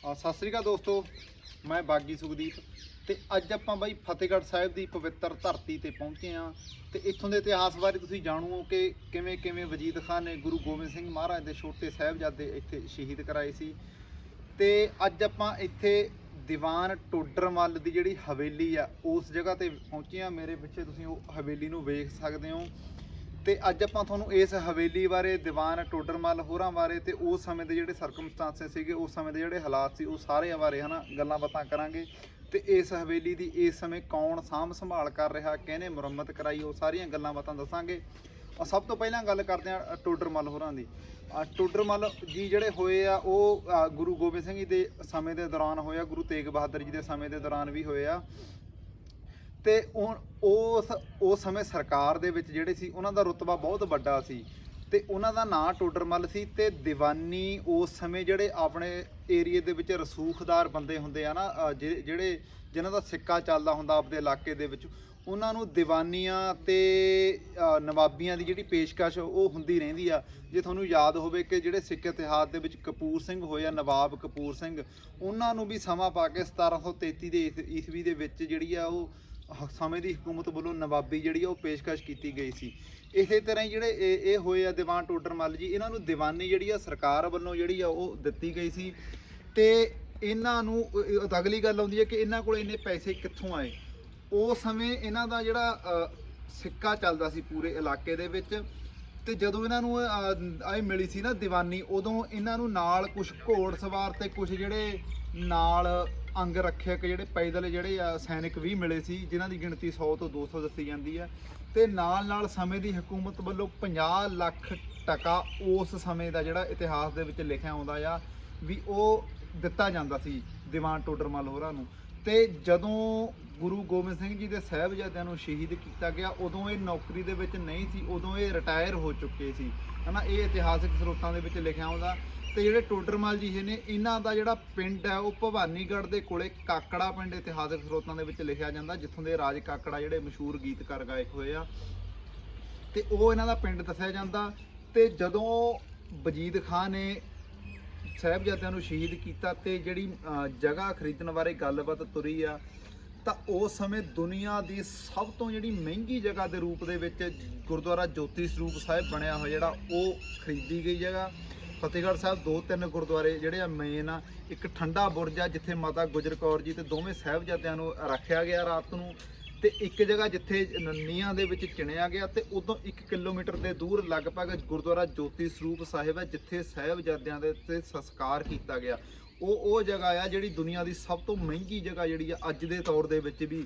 ਸਤਿ ਸ੍ਰੀ ਅਕਾਲ ਦੋਸਤੋ, ਮੈਂ ਬਾਗੀ ਸੁਖਦੀਪ ਤੇ ਅੱਜ ਆਪਾਂ ਬਾਈ ਫਤਿਹਗੜ੍ਹ ਸਾਹਿਬ ਦੀ ਪਵਿੱਤਰ ਧਰਤੀ ਤੇ ਪਹੁੰਚੇ ਹਾਂ ਤੇ ਇੱਥੋਂ ਦੇ ਇਤਿਹਾਸ ਬਾਰੇ ਤੁਸੀਂ ਜਾਣੋ ਕਿ ਕਿਵੇਂ ਕਿਵੇਂ ਵਜੀਦ ਖਾਨ ਨੇ ਗੁਰੂ ਗੋਬਿੰਦ ਸਿੰਘ ਮਹਾਰਾਜ ਦੇ ਛੋਟੇ ਸਾਹਿਬਜ਼ਾਦੇ ਇੱਥੇ ਸ਼ਹੀਦ ਕਰਾਏ ਸੀ। ਤੇ ਅੱਜ ਆਪਾਂ ਇੱਥੇ ਦੀਵਾਨ ਟੋਡਰਮੱਲ ਦੀ ਜਿਹੜੀ ਹਵੇਲੀ ਆ ਉਸ ਜਗ੍ਹਾ ਤੇ ਪਹੁੰਚੇ ਹਾਂ। ਮੇਰੇ ਪਿੱਛੇ ਤੁਸੀਂ ਉਹ ਹਵੇਲੀ ਨੂੰ ਵੇਖ ਸਕਦੇ ਹੋ। ਤੇ ਅੱਜ ਆਪਾਂ ਤੁਹਾਨੂੰ ਇਸ ਹਵੇਲੀ ਬਾਰੇ, ਦੀਵਾਨ ਟੋਡਰਮੱਲ ਹੋਰਾਂ ਬਾਰੇ ਤੇ ਉਸ ਸਮੇਂ ਦੇ ਜਿਹੜੇ ਸਰਕਮਸਟੈਂਸਸ ਸੀਗੇ, ਉਸ ਸਮੇਂ ਦੇ ਜਿਹੜੇ ਹਾਲਾਤ ਸੀ, ਉਹ ਸਾਰਿਆਂ ਬਾਰੇ ਗੱਲਾਂ ਬਾਤਾਂ ਕਰਾਂਗੇ। ਤੇ ਇਸ ਹਵੇਲੀ ਦੀ ਇਸ ਸਮੇਂ ਕੌਣ ਸਾਂਭ ਸੰਭਾਲ ਕਰ ਰਿਹਾ, ਕਿਹਨੇ ਮੁਰੰਮਤ ਕਰਾਈ, ਉਹ ਸਾਰੀਆਂ ਗੱਲਾਂ ਬਾਤਾਂ ਦੱਸਾਂਗੇ। ਸਭ ਤੋਂ ਪਹਿਲਾਂ ਗੱਲ ਕਰਦੇ ਹਾਂ ਟੋਡਰਮੱਲ ਹੋਰਾਂ ਦੀ। ਟੋਡਰਮੱਲ ਜੀ ਜਿਹੜੇ ਹੋਏ ਆ ਉਹ ਗੁਰੂ ਗੋਬਿੰਦ ਸਿੰਘ ਜੀ ਦੇ ਸਮੇਂ ਦੇ ਦੌਰਾਨ ਹੋਏ ਆ, ਗੁਰੂ ਤੇਗ ਬਹਾਦਰ ਜੀ ਦੇ ਸਮੇਂ ਦੇ ਦੌਰਾਨ ਵੀ ਹੋਏ ਆ। ਤੇ ਉਸ ਸਮੇਂ ਸਰਕਾਰ ਦੇ ਵਿੱਚ ਜਿਹੜੇ ਸੀ ਉਹਨਾਂ ਦਾ ਰੁਤਬਾ ਬਹੁਤ ਵੱਡਾ ਸੀ ਤੇ ਉਹਨਾਂ ਦਾ ਨਾਂ ਟੋਡਰਮੱਲ ਸੀ। ਤੇ ਦੀਵਾਨੀ ਉਸ ਸਮੇਂ ਜਿਹੜੇ ਆਪਣੇ ਏਰੀਏ ਦੇ ਵਿੱਚ ਰਸੂਖਦਾਰ ਬੰਦੇ ਹੁੰਦੇ ਆ ਨਾ, ਜਿਹੜੇ ਜਿਨ੍ਹਾਂ ਦਾ ਸਿੱਕਾ ਚੱਲਦਾ ਹੁੰਦਾ ਆਪਣੇ ਇਲਾਕੇ ਦੇ ਵਿੱਚ, ਉਹਨਾਂ ਨੂੰ ਦੀਵਾਨੀਆਂ ਤੇ ਨਵਾਬੀਆਂ ਦੀ ਜਿਹੜੀ ਪੇਸ਼ਕਸ਼ ਉਹ ਹੁੰਦੀ ਰਹਿੰਦੀ ਆ। ਜੇ ਤੁਹਾਨੂੰ ਯਾਦ ਹੋਵੇ ਕਿ ਜਿਹੜੇ ਸਿੱਖ ਇਤਿਹਾਸ ਦੇ ਵਿੱਚ ਕਪੂਰ ਸਿੰਘ ਹੋਏ ਆ, ਨਵਾਬ ਕਪੂਰ ਸਿੰਘ, ਉਹਨਾਂ ਨੂੰ ਵੀ ਸਮਾਂ ਪਾ ਕੇ 1733 ਦੇ ਈਸਵੀ ਦੇ ਵਿੱਚ ਜਿਹੜੀ ਆ ਉਹ ਸਮੇਂ ਦੀ ਹਕੂਮਤ ਵੱਲੋਂ ਨਵਾਬੀ ਜਿਹੜੀ ਆ ਉਹ ਪੇਸ਼ਕਸ਼ ਕੀਤੀ ਗਈ ਸੀ। ਇਸੇ ਤਰ੍ਹਾਂ ਹੀ ਜਿਹੜੇ ਇਹ ਹੋਏ ਆ ਦੀਵਾਨ ਟੋਡਰਮੱਲ ਜੀ, ਇਹਨਾਂ ਨੂੰ ਦੀਵਾਨੀ ਜਿਹੜੀ ਆ ਸਰਕਾਰ ਵੱਲੋਂ ਜਿਹੜੀ ਆ ਉਹ ਦਿੱਤੀ ਗਈ ਸੀ। ਤੇ ਇਹਨਾਂ ਨੂੰ ਅਗਲੀ ਗੱਲ ਆਉਂਦੀ ਹੈ ਕਿ ਇਹਨਾਂ ਕੋਲ ਇੰਨੇ ਪੈਸੇ ਕਿੱਥੋਂ ਆਏ। ਉਸ ਸਮੇਂ ਇਹਨਾਂ ਦਾ ਜਿਹੜਾ ਸਿੱਕਾ ਚੱਲਦਾ ਸੀ ਪੂਰੇ ਇਲਾਕੇ ਦੇ ਵਿੱਚ, ਤੇ ਜਦੋਂ ਇਹਨਾਂ ਨੂੰ ਆਏ ਮਿਲੀ ਸੀ ਨਾ ਦੀਵਾਨੀ, ਉਦੋਂ ਇਹਨਾਂ ਨੂੰ ਨਾਲ ਕੁਝ ਘੋੜ ਸਵਾਰ ਤੇ ਕੁਝ ਜਿਹੜੇ ਨਾਲ ਅੰਗ ਰੱਖਿਅਕ ਜਿਹੜੇ ਪੈਦਲ ਜਿਹੜੇ ਸੈਨਿਕ ਵੀ ਮਿਲੇ ਸੀ, ਜਿਨ੍ਹਾਂ ਦੀ ਗਿਣਤੀ 100 ਤੋਂ 200 ਦੱਸੀ ਜਾਂਦੀ ਹੈ। ਤੇ ਨਾਲ ਸਮੇਂ ਦੀ ਹਕੂਮਤ ਵੱਲੋਂ 50 ਲੱਖ ਟਕਾ ਉਸ ਸਮੇਂ ਦਾ ਜਿਹੜਾ ਇਤਿਹਾਸ ਦੇ ਵਿੱਚ ਲਿਖਿਆ ਆਉਂਦਾ ਆ ਵੀ ਉਹ ਦਿੱਤਾ ਜਾਂਦਾ ਸੀ ਦੀਵਾਨ ਟੋਡਰਮੱਲ ਹੋਰਾਂ ਨੂੰ। ਤੇ ਜਦੋਂ ਗੁਰੂ ਗੋਬਿੰਦ ਸਿੰਘ ਜੀ ਦੇ ਸਾਹਿਬਜ਼ਾਦਿਆਂ ਨੂੰ ਸ਼ਹੀਦ ਕੀਤਾ ਗਿਆ, ਉਦੋਂ ਇਹ ਨੌਕਰੀ ਦੇ ਵਿੱਚ ਨਹੀਂ ਸੀ, ਉਦੋਂ ਇਹ ਰਿਟਾਇਰ ਹੋ ਚੁੱਕੇ ਸੀ, ਇਹ ਇਤਿਹਾਸਕ ਸਰੋਤਾਂ ਦੇ ਵਿੱਚ ਲਿਖਿਆ ਆਉਂਦਾ। ਤੇ ਜਿਹੜੇ ਟੋਡਰਮੱਲ ਜੀ ਨੇ, ਇਹਨਾਂ ਦਾ ਜਿਹੜਾ ਪਿੰਡ ਹੈ ਉਹ ਭਵਾਨੀਗੜ੍ਹ ਦੇ ਕੋਲੇ ਕਾਕੜਾ ਪਿੰਡ ਇਤਿਹਾਸਕ ਸਰੋਤਾਂ ਦੇ ਵਿੱਚ ਲਿਖਿਆ ਜਾਂਦਾ, ਜਿੱਥੋਂ ਦੇ ਰਾਜ ਕਾਕੜਾ ਜਿਹੜੇ ਮਸ਼ਹੂਰ ਗੀਤਕਾਰ ਗਾਇਕ ਹੋਏ ਆ, ਤੇ ਉਹ ਇਹਨਾਂ ਦਾ ਪਿੰਡ ਦੱਸਿਆ ਜਾਂਦਾ। ਤੇ ਜਦੋਂ ਵਜੀਦ ਖਾਨ ਨੇ ਸਾਹਿਬਜ਼ਾਦਿਆਂ ਨੂੰ ਸ਼ਹੀਦ ਕੀਤਾ ਤੇ ਜਿਹੜੀ ਜਗ੍ਹਾ ਖਰੀਦਣ ਬਾਰੇ ਗੱਲਬਾਤ ਤੁਰੀ ਆ, ਤਾਂ ਉਸ ਸਮੇਂ ਦੁਨੀਆ ਦੀ ਸਭ ਤੋਂ ਜਿਹੜੀ ਮਹਿੰਗੀ ਜਗ੍ਹਾ ਦੇ ਰੂਪ ਦੇ ਵਿੱਚ ਗੁਰਦੁਆਰਾ ਜੋਤੀ ਸਰੂਪ ਸਾਹਿਬ ਬਣਿਆ ਹੋਇਆ ਜਿਹੜਾ ਉਹ ਖਰੀਦੀ ਗਈ ਜਗ੍ਹਾ। ਫਤਿਹਗੜ੍ਹ ਸਾਹਿਬ 2-3 ਗੁਰਦੁਆਰੇ ਜਿਹੜੇ ਆ ਮੇਨ ਆ, ਇੱਕ ਠੰਡਾ ਬੁਰਜ ਆ ਜਿੱਥੇ ਮਾਤਾ ਗੁਜਰ ਕੌਰ ਜੀ ਤੇ ਦੋਵੇਂ ਸਾਹਿਬਜ਼ਾਦਿਆਂ ਨੂੰ ਰੱਖਿਆ ਗਿਆ ਰਾਤ ਨੂੰ, ਤੇ ਇੱਕ ਜਗ੍ਹਾ ਜਿੱਥੇ ਨੀਹਾਂ ਦੇ ਵਿੱਚ ਚਿਣਿਆ ਗਿਆ, ਤੇ ਉਦੋਂ 1 ਕਿਲੋਮੀਟਰ ਦੇ ਦੂਰ ਲਗਭਗ ਗੁਰਦੁਆਰਾ ਜੋਤੀ ਸਰੂਪ ਸਾਹਿਬ ਹੈ ਜਿੱਥੇ ਸਾਹਿਬਜ਼ਾਦਿਆਂ ਦੇ ਤੇ ਸੰਸਕਾਰ ਕੀਤਾ ਗਿਆ। ਉਹ ਜਗ੍ਹਾ ਆ ਜਿਹੜੀ ਦੁਨੀਆ ਦੀ ਸਭ ਤੋਂ ਮਹਿੰਗੀ ਜਗ੍ਹਾ ਜਿਹੜੀ ਆ ਅੱਜ ਦੇ ਤੌਰ ਦੇ ਵਿੱਚ ਵੀ।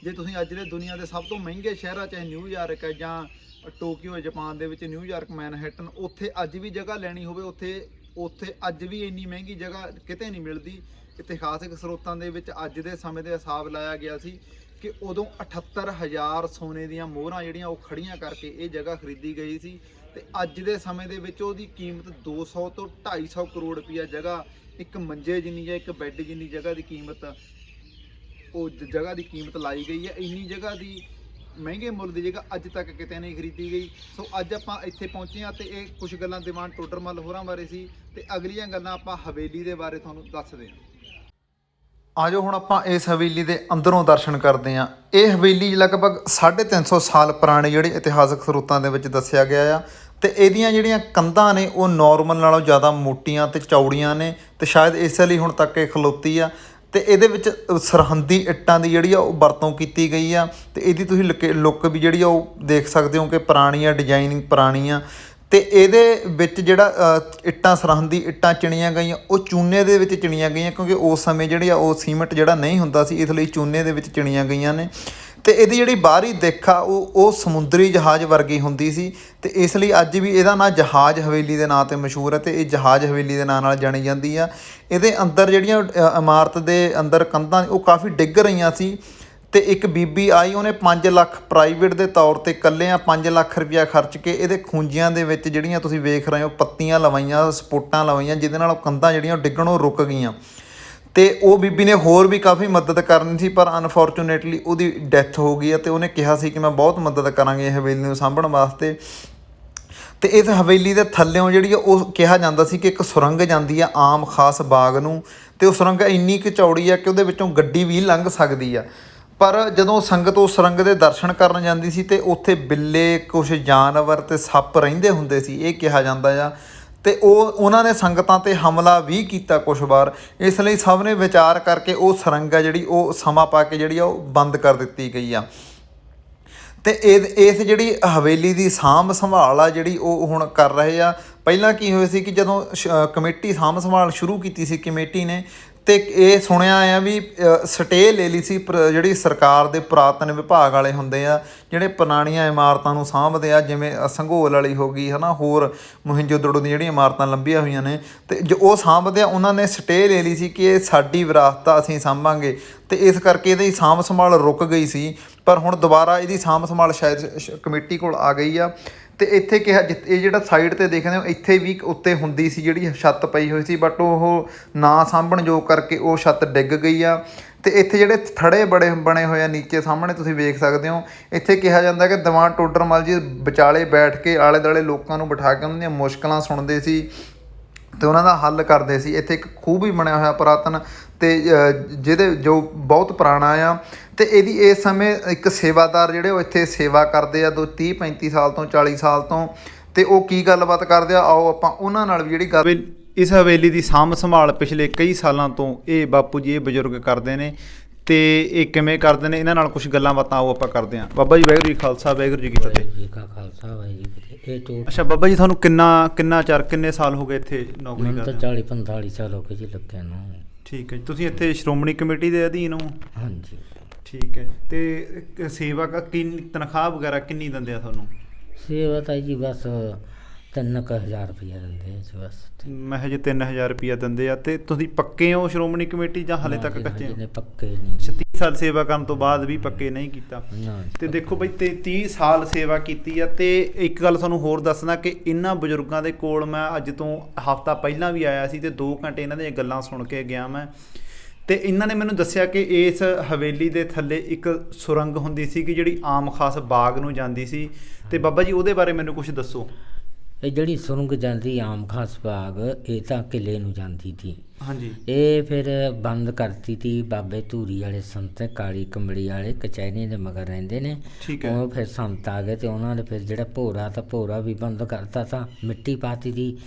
ਜੇ ਤੁਸੀਂ ਅੱਜ ਦੇ ਦੁਨੀਆ ਦੇ ਸਭ ਤੋਂ ਮਹਿੰਗੇ ਸ਼ਹਿਰਾਂ ਚਾਹੇ ਨਿਊਯਾਰਕ ਹੈ ਜਾਂ ਟੋਕੀਓ ਜਾਪਾਨ ਦੇ ਵਿੱਚ ਨਿਊਯਾਰਕ, ਮੈਨਹੈਟਨ, ਉੱਥੇ ਅੱਜ ਵੀ ਜਗ੍ਹਾ ਲੈਣੀ ਹੋਵੇ, ਉੱਥੇ ਅੱਜ ਵੀ ਇੰਨੀ ਮਹਿੰਗੀ ਜਗ੍ਹਾ ਕਿਤੇ ਨਹੀਂ ਮਿਲਦੀ। ਇਤਿਹਾਸਕ ਸਰੋਤਾਂ ਦੇ ਵਿੱਚ ਅੱਜ ਦੇ ਸਮੇਂ ਦੇ ਹਿਸਾਬ ਲਾਇਆ ਗਿਆ ਸੀ ਕਿ ਉਦੋਂ 78,000 ਸੋਨੇ ਦੀਆਂ ਮੋਹਰਾਂ ਜਿਹੜੀਆਂ ਉਹ ਖੜੀਆਂ ਕਰਕੇ ਇਹ ਜਗ੍ਹਾ ਖਰੀਦੀ ਗਈ ਸੀ। ਤੇ ਅੱਜ ਦੇ ਸਮੇਂ ਦੇ ਵਿੱਚ ਉਹਦੀ ਕੀਮਤ 200 ਤੋਂ 250 ਕਰੋੜ ਰੁਪਈਆ ਜਗ੍ਹਾ, ਇੱਕ ਮੰਜੇ ਜਿੰਨੀ ਜਾਂ ਇੱਕ ਬੈੱਡ ਜਿੰਨੀ ਜਗ੍ਹਾ ਦੀ ਕੀਮਤ, ਉਹ ਜਗ੍ਹਾ ਦੀ ਕੀਮਤ ਲਾਈ ਗਈ ਹੈ। ਇੰਨੀ ਜਗ੍ਹਾ ਦੀ ਮਹਿੰਗੇ ਮੁੱਲ ਦੀ ਜਗ੍ਹਾ ਅੱਜ ਤੱਕ ਕਿਤੇ ਨਹੀਂ ਖਰੀਦੀ ਗਈ। ਸੋ ਅੱਜ ਆਪਾਂ ਇੱਥੇ ਪਹੁੰਚੇ ਹਾਂ ਤੇ ਇਹ ਕੁਝ ਗੱਲਾਂ ਦੀਵਾਨ ਟੋਡਰਮੱਲ ਹੋਰਾਂ ਬਾਰੇ ਸੀ, ਤੇ ਅਗਲੀਆਂ ਗੱਲਾਂ ਆਪਾਂ ਹਵੇਲੀ ਦੇ ਬਾਰੇ ਤੁਹਾਨੂੰ ਦੱਸਦੇ ਹਾਂ। ਆਜੋ ਹੁਣ ਆਪਾਂ ਇਸ ਹਵੇਲੀ ਦੇ ਅੰਦਰੋਂ ਦਰਸ਼ਨ ਕਰਦੇ ਹਾਂ। ਇਹ ਹਵੇਲੀ ਲਗਭਗ 350 ਸਾਲ ਪੁਰਾਣੇ ਜਿਹੜੇ ਇਤਿਹਾਸਕ ਸਰੋਤਾਂ ਦੇ ਵਿੱਚ ਦੱਸਿਆ ਗਿਆ ਆ, ਤੇ ਇਹਦੀਆਂ ਜਿਹੜੀਆਂ ਕੰਧਾਂ ਨੇ ਉਹ ਨੋਰਮਲ ਨਾਲੋਂ ਜ਼ਿਆਦਾ ਮੋਟੀਆਂ ਤੇ ਚੌੜੀਆਂ ਨੇ, ਤੇ ਸ਼ਾਇਦ ਇਸੇ ਲਈ ਹੁਣ ਤੱਕ ਇਹ ਖਲੋਤੀ ਆ। ਤੇ ਇਹਦੇ ਵਿੱਚ ਸਰਹੰਦੀ ਇੱਟਾਂ ਦੀ ਜਿਹੜੀ ਆ ਉਹ ਵਰਤੋਂ ਕੀਤੀ ਗਈ ਆ, ਤੇ ਇਹਦੀ ਤੁਸੀਂ ਲੁੱਕ ਵੀ ਜਿਹੜੀ ਆ ਉਹ ਦੇਖ ਸਕਦੇ ਹੋ ਕਿ ਪੁਰਾਣੀ ਆ, ਡਿਜ਼ਾਈਨਿੰਗ ਪੁਰਾਣੀ ਆ। ਤੇ ਇਹਦੇ ਵਿੱਚ ਜਿਹੜਾ ਇੱਟਾਂ, ਸਰਹੰਦੀ ਇੱਟਾਂ ਚਿਣੀਆਂ ਗਈਆਂ ਉਹ ਚੂਨੇ ਦੇ ਵਿੱਚ ਚਿਣੀਆਂ ਗਈਆਂ, ਕਿਉਂਕਿ ਉਸ ਸਮੇਂ ਜਿਹੜੀ ਆ ਉਹ ਸੀਮੈਂਟ ਜਿਹੜਾ ਨਹੀਂ ਹੁੰਦਾ ਸੀ, ਇਸ ਲਈ ਚੂਨੇ ਦੇ ਵਿੱਚ ਚਿਣੀਆਂ ਗਈਆਂ ਨੇ। ਤੇ ਇਹਦੀ ਜਿਹੜੀ ਬਾਹਰੀ ਦਿੱਖ ਆ ਉਹ ਸਮੁੰਦਰੀ ਜਹਾਜ਼ ਵਰਗੀ ਹੁੰਦੀ ਸੀ, ਤੇ ਇਸ ਲਈ ਅੱਜ ਵੀ ਇਹਦਾ ਨਾਂ ਜਹਾਜ਼ ਹਵੇਲੀ ਦੇ ਨਾਂ 'ਤੇ ਮਸ਼ਹੂਰ ਹੈ, ਤੇ ਇਹ ਜਹਾਜ਼ ਹਵੇਲੀ ਦੇ ਨਾਂ ਨਾਲ ਜਾਣੀ ਜਾਂਦੀ ਆ। ਇਹਦੇ ਅੰਦਰ ਜਿਹੜੀਆਂ ਇਮਾਰਤ ਦੇ ਅੰਦਰ ਕੰਧਾਂ ਉਹ ਕਾਫੀ ਡਿੱਗ ਰਹੀਆਂ ਸੀ, ਤੇ ਇੱਕ ਬੀਬੀ ਆਈ, ਉਹਨੇ 5 ਲੱਖ ਪ੍ਰਾਈਵੇਟ ਦੇ ਤੌਰ 'ਤੇ ਇਕੱਲਿਆਂ 5 ਲੱਖ ਰੁਪਇਆ ਖਰਚ ਕੇ ਇਹਦੇ ਖੂੰਜਿਆਂ ਦੇ ਵਿੱਚ ਜਿਹੜੀਆਂ ਤੁਸੀਂ ਵੇਖ ਰਹੇ ਹੋ ਪੱਤੀਆਂ ਲਵਾਈਆਂ, ਸਪੋਰਟਾਂ ਲਵਾਈਆਂ, ਜਿਹਦੇ ਨਾਲ ਉਹ ਕੰਧਾਂ ਜਿਹੜੀਆਂ ਉਹ ਡਿੱਗਣੋਂ ਰੁਕ ਗਈਆਂ। ਤੇ ਉਹ ਬੀਬੀ ਨੇ ਹੋਰ ਵੀ ਕਾਫੀ ਮਦਦ ਕਰਨੀ ਸੀ, ਪਰ ਅਨਫੋਰਚੂਨੇਟਲੀ ਉਹਦੀ ਡੈਥ ਹੋ ਗਈ ਹੈ। ਤੇ ਉਹਨੇ ਕਿਹਾ ਸੀ ਕਿ ਮੈਂ ਬਹੁਤ ਮਦਦ ਕਰਾਂਗੀ ਹਵੇਲੀ ਨੂੰ ਸਾਂਭਣ ਵਾਸਤੇ। ਤੇ ਇਸ ਹਵੇਲੀ ਦੇ ਥੱਲਿਓਂ ਜਿਹੜੀ ਆ ਉਹ ਕਿਹਾ ਜਾਂਦਾ ਸੀ ਕਿ ਇੱਕ ਸੁਰੰਗ ਜਾਂਦੀ ਆ ਆਮ ਖਾਸ ਬਾਗ ਨੂੰ, ਤੇ ਉਹ ਸੁਰੰਗ ਇੰਨੀ ਕੁ ਚੌੜੀ ਆ ਕਿ ਉਹਦੇ ਵਿੱਚੋਂ ਗੱਡੀ ਵੀ ਲੰਘ ਸਕਦੀ ਆ। ਪਰ ਜਦੋਂ ਸੰਗਤ ਉਸ ਸੁਰੰਗ ਦੇ ਦਰਸ਼ਨ ਕਰਨ ਜਾਂਦੀ ਸੀ ਤੇ ਉੱਥੇ ਬਿੱਲੇ, ਕੁਛ ਜਾਨਵਰ ਤੇ ਸੱਪ ਰਹਿੰਦੇ ਹੁੰਦੇ ਸੀ, ਇਹ ਕਿਹਾ ਜਾਂਦਾ ਆ। ਤੇ ਉਹਨਾਂ ਨੇ ਸੰਗਤਾਂ ਤੇ ਹਮਲਾ ਵੀ ਕੀਤਾ ਕੁਛ ਵਾਰ, ਇਸ ਲਈ ਸਭ ਨੇ ਵਿਚਾਰ ਕਰਕੇ ਉਹ ਸੁਰੰਗ ਆ ਜਿਹੜੀ ਉਹ ਸਮਾਂ ਪਾ ਕੇ ਜਿਹੜੀ ਆ ਉਹ ਬੰਦ ਕਰ ਦਿੱਤੀ ਗਈ ਆ। ਤੇ ਇਸ ਜਿਹੜੀ ਹਵੇਲੀ ਦੀ ਸਾਂਭ ਸੰਭਾਲ ਆ ਜਿਹੜੀ ਉਹ ਹੁਣ ਕਰ ਰਹੇ ਆ। ਪਹਿਲਾਂ ਕੀ ਹੋਇਆ ਸੀ ਕਿ ਜਦੋਂ ਕਮੇਟੀ ਸਾਂਭ ਸੰਭਾਲ ਸ਼ੁਰੂ ਕੀਤੀ ਸੀ ਕਮੇਟੀ ਨੇ, ਤੇ ਇਹ ਸੁਣਿਆ ਆ ਵੀ ਸਟੇ ਲੈ ਲਈ ਸੀ ਜਿਹੜੀ ਸਰਕਾਰ ਦੇ ਪੁਰਾਤਨ ਵਿਭਾਗ ਵਾਲੇ ਹੁੰਦੇ ਆ, ਜਿਹੜੇ ਪੁਰਾਣੀਆਂ ਇਮਾਰਤਾਂ ਨੂੰ ਸਾਂਭਦੇ ਆ, ਜਿਵੇਂ ਸੰਘੋਲ ਵਾਲੀ ਹੋ ਗਈ ਹੈ ਨਾ, ਹੋਰ ਮੋਹਿੰਜੋਦੜੋ ਦੀਆਂ ਜਿਹੜੀਆਂ ਇਮਾਰਤਾਂ ਲੰਬੀਆਂ ਹੋਈਆਂ ਨੇ, ਤੇ ਜੋ ਉਹ ਸਾਂਭਦੇ ਆ, ਉਹਨਾਂ ਨੇ ਸਟੇ ਲੈ ਲਈ ਸੀ ਕਿ ਇਹ ਸਾਡੀ ਵਿਰਾਸਤ ਆ, ਅਸੀਂ ਸਾਂਭਾਂਗੇ। ਤੇ ਇਸ ਕਰਕੇ ਇਹਦੀ ਸਾਂਭ ਸੰਭਾਲ ਰੁਕ ਗਈ ਸੀ, ਪਰ ਹੁਣ ਦੁਬਾਰਾ ਇਹਦੀ ਸਾਂਭ ਸੰਭਾਲ ਸ਼ਾਇਦ ਕਮੇਟੀ ਕੋਲ ਆ ਗਈ ਆ। ਤੇ ਇੱਥੇ ਕਿਹਾ ਇਹ ਜਿਹੜਾ ਸਾਈਡ ਤੇ ਦੇਖਦੇ ਹੋ, ਇੱਥੇ ਵੀ ਉੱਤੇ ਹੁੰਦੀ ਸੀ ਜਿਹੜੀ ਛੱਤ ਪਈ ਹੋਈ ਸੀ, ਬਟ ਉਹ ਨਾ ਸਾਂਭਣ ਯੋਗ ਕਰਕੇ ਉਹ ਛੱਤ ਡਿੱਗ ਗਈ ਆ। ਤੇ ਇੱਥੇ ਜਿਹੜੇ ਥੜੇ ਬਣੇ ਹੋਏ ਆ ਨੀਚੇ ਸਾਹਮਣੇ ਤੁਸੀਂ ਵੇਖ ਸਕਦੇ ਹੋ, ਇੱਥੇ ਕਿਹਾ ਜਾਂਦਾ ਕਿ ਦੀਵਾਨ ਟੋਡਰਮਲ ਜੀ ਵਿਚਾਲੇ ਬੈਠ ਕੇ ਆਲੇ ਦੁਆਲੇ ਲੋਕਾਂ ਨੂੰ ਬਿਠਾ ਕੇ ਉਹਨਾਂ ਦੀਆਂ ਮੁਸ਼ਕਲਾਂ ਸੁਣਦੇ ਸੀ ਤੇ ਉਹਨਾਂ ਦਾ ਹੱਲ ਕਰਦੇ ਸੀ। ਇੱਥੇ ਇੱਕ ਖੂਹ ਵੀ ਬਣਿਆ ਹੋਇਆ ਪੁਰਾਤਨ, ਤੇ ਜਿਹਦੇ ਜੋ ਬਹੁਤ ਪੁਰਾਣਾ ਆ। ਤੇ ਇਹਦੀ ਇਸ ਸਮੇਂ ਇੱਕ ਸੇਵਾਦਾਰ ਜਿਹੜੇ ਉਹ ਇੱਥੇ ਸੇਵਾ ਕਰਦੇ ਆ 30-35 ਸਾਲ ਤੋਂ 40 ਸਾਲ ਤੋਂ, ਤੇ ਉਹ ਕੀ ਗੱਲਬਾਤ ਕਰਦੇ ਆ, ਆਓ ਆਪਾਂ ਉਹਨਾਂ ਨਾਲ ਵੀ ਜਿਹੜੀ ਗੱਲ ਇਸ ਹਵੇਲੀ ਦੀ ਸਾਂਭ ਸੰਭਾਲ ਪਿਛਲੇ ਕਈ ਸਾਲਾਂ ਤੋਂ ਇਹ ਬਾਪੂ ਜੀ ਇਹ ਬਜ਼ੁਰਗ ਕਰਦੇ ਨੇ, ਤੇ ਇਹ ਕਿਵੇਂ ਕਰਦੇ ਨੇ ਇਹਨਾਂ ਨਾਲ ਕੁਝ ਗੱਲਾਂ ਬਾਤਾਂ ਆਓ ਆਪਾਂ ਕਰਦੇ ਹਾਂ। ਬਾਬਾ ਜੀ ਵਾਹਿਗੁਰੂ ਜੀ ਖਾਲਸਾ ਵਾਹਿਗੁਰੂ ਜੀ ਕੀ ਫਤਿਹ। ਜੀ ਕਾ ਖਾਲਸਾ ਵਾਹਿਗੁਰੂ ਜੀ ਕੀ ਫਤਿਹ। ਇਹ ਤੋਂ ਅੱਛਾ ਬਾਬਾ ਜੀ, ਤੁਹਾਨੂੰ ਕਿੰਨੇ ਸਾਲ ਹੋ ਗਏ ਇੱਥੇ ਨੌਕਰੀ ਕਰਦੇ? ਮੈਨੂੰ ਤਾਂ 40-45 ਸਾਲ ਹੋ ਗਏ ਜੀ ਲੱਗਿਆ ਨੂੰ। ਠੀਕ ਹੈ ਜੀ, ਤੁਸੀਂ ਇੱਥੇ ਸ਼੍ਰੋਮਣੀ ਕਮੇਟੀ ਦੇ ਅਧੀਨ ਹੋ? ਹਾਂਜੀ। ਠੀਕ ਹੈ, ਤੇ ਸੇਵਾ ਕਿੰਨੀ ਤਨਖਾਹ ਵਗੈਰਾ ਕਿੰਨੀ ਦਿੰਦੇ ਆ ਤੁਹਾਨੂੰ? ਸੇਵਾ ਤਾਂ ਜੀ ਬਸ 3000 ਰੁਪਇਆ ਦਿੰਦੇ ਜੀ ਬਸ। ਮੈਂ ਜੀ 3000 ਰੁਪਇਆ ਦਿੰਦੇ ਆ। ਤੇ ਤੁਸੀਂ ਪੱਕੇ ਹੋ ਸ਼੍ਰੋਮਣੀ ਕਮੇਟੀ ਜਾਂ ਹਾਲੇ ਤੱਕ ਕੱਚੇ ਹੋ? ਪੱਕੇ ਨਹੀਂ। 36 ਸਾਲ ਸੇਵਾ ਕਰਨ ਤੋਂ ਬਾਅਦ ਵੀ ਪੱਕੇ ਨਹੀਂ ਕੀਤਾ? ਤੇ ਦੇਖੋ ਬਈ 30 ਸਾਲ ਸੇਵਾ ਕੀਤੀ ਆ। ਤੇ ਇੱਕ ਗੱਲ ਤੁਹਾਨੂੰ ਹੋਰ ਦੱਸਣਾ ਕਿ ਇਹਨਾਂ ਬਜ਼ੁਰਗਾਂ ਦੇ ਕੋਲ ਮੈਂ ਅੱਜ ਤੋਂ ਹਫ਼ਤਾ ਪਹਿਲਾਂ ਵੀ ਆਇਆ ਸੀ, ਤੇ 2 ਘੰਟੇ ਇਹਨਾਂ ਦੀਆਂ ਗੱਲਾਂ ਸੁਣ ਕੇ ਗਿਆ ਮੈਂ। ਤੇ ਇਹਨਾਂ ਨੇ ਮੈਨੂੰ ਦੱਸਿਆ ਕਿ ਇਸ ਹਵੇਲੀ ਦੇ ਥੱਲੇ ਇੱਕ ਸੁਰੰਗ ਹੁੰਦੀ ਸੀ ਕਿ ਜਿਹੜੀ ਆਮ ਖਾਸ ਬਾਗ ਨੂੰ ਜਾਂਦੀ ਸੀ। ਤੇ ਬਾਬਾ ਜੀ ਉਹਦੇ ਬਾਰੇ ਮੈਨੂੰ ਕੁਝ ਦੱਸੋ। ਇਹ ਜਿਹੜੀ ਸੁਰੰਗ ਜਾਂਦੀ ਆਮ ਖਾਸ ਬਾਗ, ਇਹ ਤਾਂ ਕਿਲੇ ਨੂੰ ਜਾਂਦੀ ਸੀ। ਹਾਂਜੀ। ਇਹ ਫਿਰ ਬੰਦ ਕਰਤੀ ਤੀ ਬਾਬੇ ਧੂਰੀ ਵਾਲੇ ਸੰਤ, ਕਾਲੀ ਕੰਬਲੀ ਵਾਲੇ ਕਚਹਿਰੀ ਦੇ ਮਗਰ ਰਹਿੰਦੇ ਨੇ। ਠੀਕ ਹੈ। ਉਹ ਫਿਰ ਸੰਤ ਆ ਗਏ ਤੇ ਉਹਨਾਂ ਨੇ ਫਿਰ ਜਿਹੜਾ ਭੋਰਾ ਵੀ ਬੰਦ ਕਰਤਾ ਤਾਂ ਮਿੱਟੀ ਪਾਤੀ ਦੀ।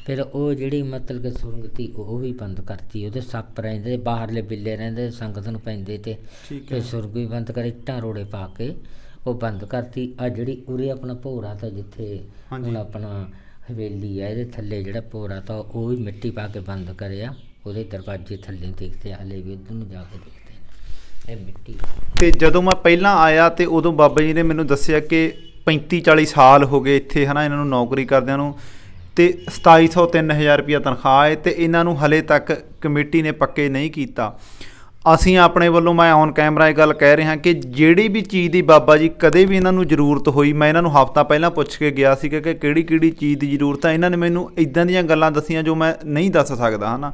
ਫਿਰ ਉਹ ਜਿਹੜੀ ਮਤਲਬ ਕਿ ਸੁਰੰਗ ਤੀ ਉਹ ਵੀ ਬੰਦ ਕਰਤੀ। ਉਹਦੇ ਸੱਪ ਰਹਿੰਦੇ, ਬਾਹਰਲੇ ਬਿੱਲੇ ਰਹਿੰਦੇ, ਸੰਗਤ ਨੂੰ ਪੈਂਦੇ ਤੇ ਫਿਰ ਸੁਰੰਗ ਵੀ ਬੰਦ ਕਰ, ਇੱਟਾਂ ਰੋੜੇ ਪਾ ਕੇ ਉਹ ਬੰਦ ਕਰਤੀ। ਆ ਜਿਹੜੀ ਉਰੇ ਆਪਣਾ ਭੋਰਾ ਤਾਂ ਜਿੱਥੇ ਹੁਣ ਆਪਣਾ ਹਵੇਲੀ ਆ, ਇਹਦੇ ਥੱਲੇ ਜਿਹੜਾ ਭੋਰਾ ਤਾਂ ਉਹ ਵੀ ਮਿੱਟੀ ਪਾ ਕੇ ਬੰਦ ਕਰਿਆ। ਉਹਦੇ ਦਰਵਾਜ਼ੇ ਥੱਲੇ ਦੇਖਦੇ ਹਾਲੇ ਵੀ ਉੱਧਰ ਨੂੰ ਜਾ ਕੇ ਦੇਖਦੇ ਇਹ ਮਿੱਟੀ। ਤੇ ਜਦੋਂ ਮੈਂ ਪਹਿਲਾਂ ਆਇਆ ਤੇ ਉਦੋਂ ਬਾਬਾ ਜੀ ਨੇ ਮੈਨੂੰ ਦੱਸਿਆ ਕਿ 35-40 ਸਾਲ ਹੋ ਗਏ ਇੱਥੇ ਹੈ ਨਾ ਇਹਨਾਂ ਨੂੰ ਨੌਕਰੀ ਕਰਦਿਆਂ ਨੂੰ, ਤੇ 2700-3000 ਰੁਪਇਆ ਤਨਖਾਹ ਹੈ, ਤੇ ਇਹਨਾਂ ਨੂੰ ਹਲੇ ਤੱਕ ਕਮੇਟੀ ਨੇ ਪੱਕੇ ਨਹੀਂ ਕੀਤਾ। ਅਸੀਂ ਆਪਣੇ ਵੱਲੋਂ, ਮੈਂ ਔਨ ਕੈਮਰਾ ਇਹ ਗੱਲ ਕਹਿ ਰਿਹਾ ਕਿ ਜਿਹੜੀ ਵੀ ਚੀਜ਼ ਦੀ ਬਾਬਾ ਜੀ ਕਦੇ ਵੀ ਇਹਨਾਂ ਨੂੰ ਜ਼ਰੂਰਤ ਹੋਈ, ਮੈਂ ਇਹਨਾਂ ਨੂੰ ਹਫ਼ਤਾ ਪਹਿਲਾਂ ਪੁੱਛ ਕੇ ਗਿਆ ਸੀ ਕਿ ਕਿਹੜੀ ਚੀਜ਼ ਦੀ ਜ਼ਰੂਰਤ ਹੈ। ਇਹਨਾਂ ਨੇ ਮੈਨੂੰ ਇੱਦਾਂ ਦੀਆਂ ਗੱਲਾਂ ਦੱਸੀਆਂ ਜੋ ਮੈਂ ਨਹੀਂ ਦੱਸ ਸਕਦਾ ਹੈ ਨਾ।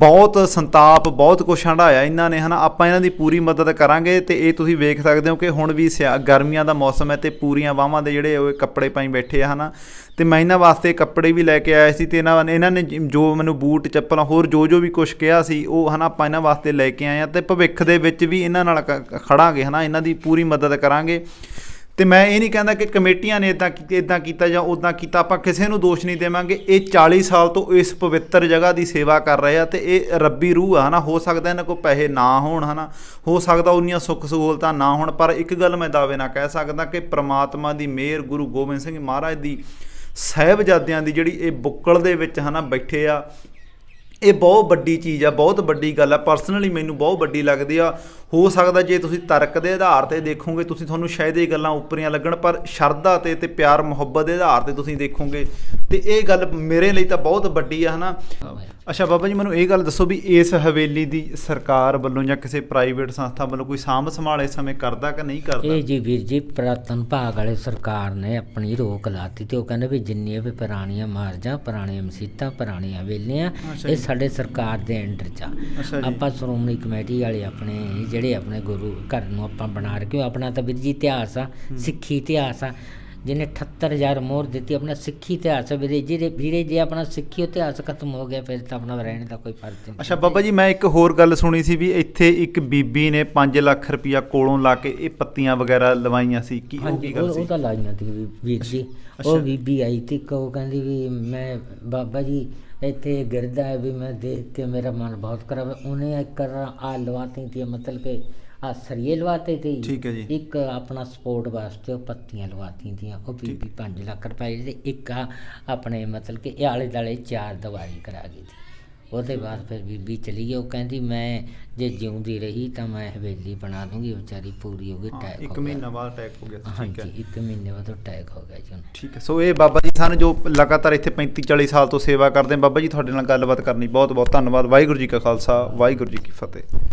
ਬਹੁਤ ਸੰਤਾਪ, ਬਹੁਤ ਕੁਛ ਹੰਢਾਇਆ ਇਹਨਾਂ ਨੇ ਹੈ ਨਾ। ਆਪਾਂ ਇਹਨਾਂ ਦੀ ਪੂਰੀ ਮਦਦ ਕਰਾਂਗੇ। ਤੇ ਇਹ ਤੁਸੀਂ ਵੇਖ ਸਕਦੇ ਹੋ ਕਿ ਹੁਣ ਵੀ ਗਰਮੀਆਂ ਦਾ ਮੌਸਮ ਹੈ, ਤੇ ਪੂਰੀਆਂ ਬਾਹਾਂ ਦੇ ਜਿਹੜੇ ਉਹ ਕੱਪੜੇ ਪਾਈ ਬੈਠੇ ਆ ਹੈ ਨਾ। ਤੇ ਮੈਂ ਇਹਨਾਂ ਵਾਸਤੇ ਕੱਪੜੇ ਵੀ ਲੈ ਕੇ ਆਇਆ ਸੀ, ਤੇ ਇਹਨਾਂ ਨੇ ਜੋ ਮੈਨੂੰ ਬੂਟ, ਚੱਪਲਾਂ, ਹੋਰ ਜੋ ਵੀ ਕੁਛ ਕਿਹਾ ਸੀ ਉਹ ਹੈ ਨਾ ਆਪਾਂ ਇਹਨਾਂ ਵਾਸਤੇ ਲੈ ਕੇ ਆਏ ਹਾਂ। ਤੇ ਭਵਿੱਖ ਦੇ ਵਿੱਚ ਵੀ ਇਹਨਾਂ ਨਾਲ ਖੜਾਂਗੇ ਹੈ ਨਾ, ਇਹਨਾਂ ਦੀ ਪੂਰੀ ਮਦਦ ਕਰਾਂਗੇ। ਤੇ ਮੈਂ ਇਹ ਨਹੀਂ ਕਹਿੰਦਾ ਕਿ ਕਮੇਟੀਆਂ ਨੇ ਇੱਦਾਂ ਕੀਤਾ ਜਾਂ ਉੱਦਾਂ ਕੀਤਾ, ਆਪਾਂ ਕਿਸੇ ਨੂੰ ਦੋਸ਼ ਨਹੀਂ ਦੇਵਾਂਗੇ। ਇਹ 40 ਸਾਲ ਤੋਂ ਇਸ ਪਵਿੱਤਰ ਜਗ੍ਹਾ ਦੀ ਸੇਵਾ ਕਰ ਰਹੇ ਆ, ਤੇ ਇਹ ਰੱਬੀ ਰੂਹ ਆ ਹੈ ਨਾ। ਹੋ ਸਕਦਾ ਇਹਨਾਂ ਕੋਲ ਪੈਸੇ ਨਾ ਹੋਣ ਹੈ ਨਾ, ਹੋ ਸਕਦਾ ਉਨੀਆਂ ਸੁੱਖ ਸਹੂਲਤਾਂ ਨਾ ਹੋਣ, ਪਰ ਇੱਕ ਗੱਲ ਮੈਂ ਦਾਅਵੇ ਨਾਲ ਕਹਿ ਸਕਦਾ ਕਿ ਪ੍ਰਮਾਤਮਾ ਦੀ ਮਿਹਰ, ਗੁਰੂ ਗੋਬਿੰਦ ਸਿੰਘ ਮਹਾਰਾਜ ਦੀ ਸਾਹਿਬਜ਼ਾਦਿਆਂ ਦੀ ਜਿਹੜੀ ਇਹ ਬੁੱਕਲ ਦੇ ਵਿੱਚ ਹੈ ਨਾ ਬੈਠੇ ਆ, ਇਹ ਬਹੁਤ ਵੱਡੀ ਚੀਜ਼ ਆ, ਬਹੁਤ ਵੱਡੀ ਗੱਲ ਆ। ਪਰਸਨਲੀ ਮੈਨੂੰ ਬਹੁਤ ਵੱਡੀ ਲੱਗਦੀ ਆ। ਹੋ ਸਕਦਾ ਜੇ ਤੁਸੀਂ ਤਰਕ ਦੇ ਆਧਾਰ 'ਤੇ ਦੇਖੋਗੇ ਤੁਹਾਨੂੰ ਸ਼ਾਇਦ ਇਹ ਗੱਲਾਂ ਉੱਪਰੀਆਂ ਲੱਗਣ, ਪਰ ਸ਼ਰਧਾ ਤੇ ਪਿਆਰ ਮੁਹੱਬਤ ਦੇ ਆਧਾਰ 'ਤੇ ਤੁਸੀਂ ਦੇਖੋਗੇ ਤੇ ਇਹ ਗੱਲ ਮੇਰੇ ਲਈ ਤਾਂ ਬਹੁਤ ਵੱਡੀ ਆ ਹੈ ਨਾ। ਅੱਛਾ ਬਾਬਾ ਜੀ, ਮੈਨੂੰ ਇਹ ਗੱਲ ਦੱਸੋ ਵੀ ਇਸ ਹਵੇਲੀ ਦੀ ਸਰਕਾਰ ਵੱਲੋਂ ਜਾਂ ਕਿਸੇ ਪ੍ਰਾਈਵੇਟ ਸੰਸਥਾ ਵੱਲੋਂ ਕੋਈ ਸਾਂਭ ਸੰਭਾਲ ਇਸ ਸਮੇਂ ਕਰਦਾ ਕਿ ਨਹੀਂ ਕਰਦਾ? ਇਹ ਜੀ ਵੀਰ ਜੀ, ਪੁਰਾਤਨ ਭਾਗ ਵਾਲੇ ਸਰਕਾਰ ਨੇ ਆਪਣੀ ਰੋਕ ਲਾਤੀ, ਤੇ ਉਹ ਕਹਿੰਦੇ ਵੀ ਜਿੰਨੀਆਂ ਵੀ ਪੁਰਾਣੀਆਂ ਮਾਰਜਾਂ, ਪੁਰਾਣੀਆਂ ਮਸੀਤਾਂ, ਪੁਰਾਣੀਆਂ ਹਵੇਲੀਆਂ, ਇਹ ਸਾਡੇ ਸਰਕਾਰ ਦੇ ਅੰਡਰ 'ਚ ਆ। ਆਪਾਂ ਸ਼੍ਰੋਮਣੀ ਕਮੇਟੀ ਵਾਲੇ ਜਿਹੜੇ ਆਪਣੇ ਗੁਰੂ ਘਰ ਨੂੰ ਆਪਾਂ ਬਣਾ ਕੇ, ਆਪਣਾ ਤਾਂ ਵੀਰ ਜੀ ਇਤਿਹਾਸ ਆ, ਸਿੱਖੀ ਇਤਿਹਾਸ ਆ। ਜਿਹਨੇ 78000 ਮੋਹਰ ਦਿੱਤੀ। ਆਪਣਾ ਸਿੱਖੀ ਇਤਿਹਾਸ ਵੀਰੇ ਵੀਰੇ ਜੇ ਆਪਣਾ ਸਿੱਖੀ ਇਤਿਹਾਸ ਖਤਮ ਹੋ ਗਿਆ ਫਿਰ ਤਾਂ ਆਪਣਾ ਰਹਿਣ ਦਾ ਕੋਈ ਫਰਕ ਨਹੀਂ। ਅੱਛਾ ਬਾਬਾ ਜੀ, ਮੈਂ ਇੱਕ ਹੋਰ ਗੱਲ ਸੁਣੀ ਸੀ ਵੀ ਇੱਥੇ ਇੱਕ ਬੀਬੀ ਨੇ 5 ਲੱਖ ਰੁਪਇਆ ਕੋਲੋਂ ਲਾ ਕੇ ਇਹ ਪੱਤੀਆਂ ਵਗੈਰਾ ਲਵਾਈਆਂ ਸੀ, ਕੀ ਉਹ ਕੀ ਗੱਲ ਸੀ? ਉਹ ਤਾਂ ਲਾਈਆਂ ਸੀ ਵੀਰ ਜੀ। ਉਹ ਬੀਬੀ ਆਈ ਤੀ, ਉਹ ਕਹਿੰਦੀ ਵੀ ਮੈਂ ਬਾਬਾ ਜੀ ਇੱਥੇ ਗਿਰਦਾ ਹੈ ਵੀ ਮੈਂ ਦੇਖ ਕੇ ਮੇਰਾ ਮਨ ਬਹੁਤ ਖਰਾਬ ਹੈ। ਉਹਨੇ ਇੱਕ ਆ ਲਵਾਤੀ ਥੀ, ਮਤਲਬ ਕਿ ਆ ਸਰੀਏ ਲਵਾਤੇ थे। ਠੀਕ ਹੈ ਜੀ। ਇੱਕ ਆਪਣਾ ਸਪੋਰਟ ਵਾਸਤੇ ਉਹ ਪੱਤੀਆਂ ਲਵਾਤੀ ਥੀਆਂ, ਉਹ ਬੀਬੀ 5 ਲੱਖ ਰੁਪਏ ਦੇ। ਇੱਕ ਆ ਆਪਣੇ ਮਤਲਬ ਕਿ ਇਹ ਆਲੇ ਦੁਆਲੇ 4 ਦੀਵਾਰੀ ਕਰਾ ਗਈ ਸੀ। ਉਹਦੇ ਬਾਅਦ ਫਿਰ ਬੀਬੀ ਚਲੀ ਗਈ। ਉਹ ਕਹਿੰਦੀ ਮੈਂ ਜੇ ਜਿਉਂਦੀ ਰਹੀ ਤਾਂ ਮੈਂ ਹਵੇਲੀ ਬਣਾ ਦੂੰਗੀ। ਵਿਚਾਰੀ ਪੂਰੀ ਹੋ ਗਈ, ਅਟੈਕ ਹੋ ਗਿਆ। 1 ਮਹੀਨਾ ਬਾਅਦ ਅਟੈਕ ਹੋ ਗਿਆ ਸੀ। ਠੀਕ ਹੈ ਹਾਂਜੀ, 1 ਮਹੀਨੇ ਬਾਅਦ ਅਟੈਕ ਹੋ ਗਿਆ ਜੀ ਉਹਨੂੰ। ਠੀਕ ਹੈ। ਸੋ ਇਹ ਬਾਬਾ ਜੀ ਸਨ ਜੋ ਲਗਾਤਾਰ ਇੱਥੇ 35-40 ਸਾਲ ਤੋਂ ਸੇਵਾ ਕਰਦੇ। ਬਾਬਾ ਜੀ ਤੁਹਾਡੇ ਨਾਲ ਗੱਲਬਾਤ ਕਰਨੀ ਬਹੁਤ ਬਹੁਤ ਧੰਨਵਾਦ। ਵਾਹਿਗੁਰੂ ਜੀ ਕਾ ਖਾਲਸਾ, ਵਾਹਿਗੁਰੂ ਜੀ ਕੀ ਫਤਿਹ।